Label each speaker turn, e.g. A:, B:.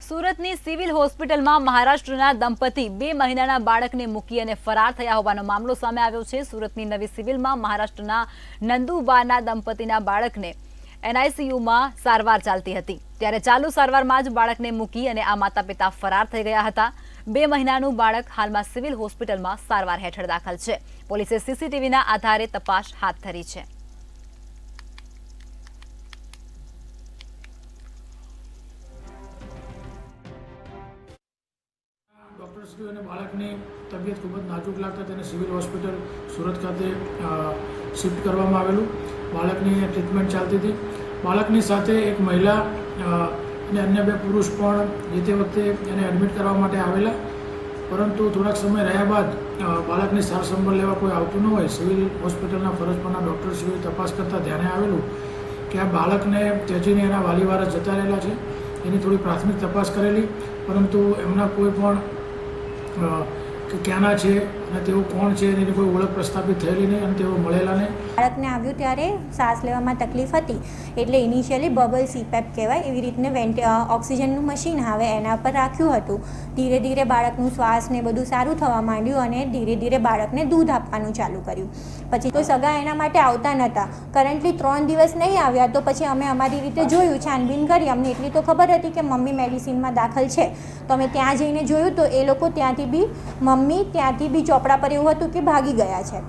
A: સુરતની સિવિલ હોસ્પિટલમાં મહારાષ્ટ્રના દંપતી 2 મહિનાના બાળકને મૂકી અને ફરાર થયા હોવાનો મામલો સામે આવ્યો છે। સુરતની નવી સિવિલમાં મહારાષ્ટ્રના નંદુબાના દંપતીના બાળકને એનઆઈસીયુમાં સારવાર ચાલતી હતી, ત્યારે ચાલુ સારવારમાં જ બાળકને મૂકી અને આ માતા-પિતા ફરાર થઈ ગયા હતા। 2 મહિનાનું બાળક હાલમાં સિવિલ હોસ્પિટલમાં સારવાર હેઠળ દાખલ છે। પોલીસે સીસીટીવીના આધારે તપાસ હાથ ધરી છે।
B: ડૉક્ટરશ્રી અને બાળકની તબિયત ખૂબ જ નાજુક લાગતા તેને સિવિલ હોસ્પિટલ સુરત ખાતે શિફ્ટ કરવામાં આવેલું। બાળકની ટ્રીટમેન્ટ ચાલતી હતી। બાળકની સાથે એક મહિલા અને અન્ય 2 પુરુષ પણ જે તે વખતે એને એડમિટ કરવા માટે આવેલા, પરંતુ થોડાક સમય રહ્યા બાદ બાળકની સાર સંભાળ લેવા કોઈ આવતું ન હોય સિવિલ હોસ્પિટલના ફરજ પરના ડૉક્ટરશ્રીએ તપાસ કરતાં ધ્યાને આવેલું કે આ બાળકને ત્યજીને એના વાલીવારસ જતા રહેલા છે। એની થોડી પ્રાથમિક તપાસ કરેલી, પરંતુ એમના કોઈ પણ કે ક્યાંના છે અને તેઓ કોણ છે એની કોઈ ઓળખ પ્રસ્થાપિત થયેલી નહીં અને તેઓ મળેલા નહીં।
C: બાળકને આવ્યું ત્યારે શ્વાસ લેવામાં તકલીફ હતી, એટલે ઇનિશિયલી બબલ સીપેપ કહેવાય એવી રીતને ઓક્સિજનનું મશીન આવે એના પર રાખ્યું હતું। ધીરે ધીરે બાળકનું શ્વાસ ને બધું સારું થવા માંડ્યું અને ધીરે ધીરે બાળકને દૂધ આપવાનું ચાલુ કર્યું। પછી કોઈ સગા એના માટે આવતા નહોતા। કરન્ટલી 3 દિવસ નહીં આવ્યા તો પછી અમે અમારી રીતે જોયું, છાનબીન કરી। અમને એટલી તો ખબર હતી કે મમ્મી મેડિસિનમાં દાખલ છે, તો અમે ત્યાં જઈને જોયું તો એ લોકો ત્યાંથી બી ચોપડા પર એવું હતું કે ભાગી ગયા છે।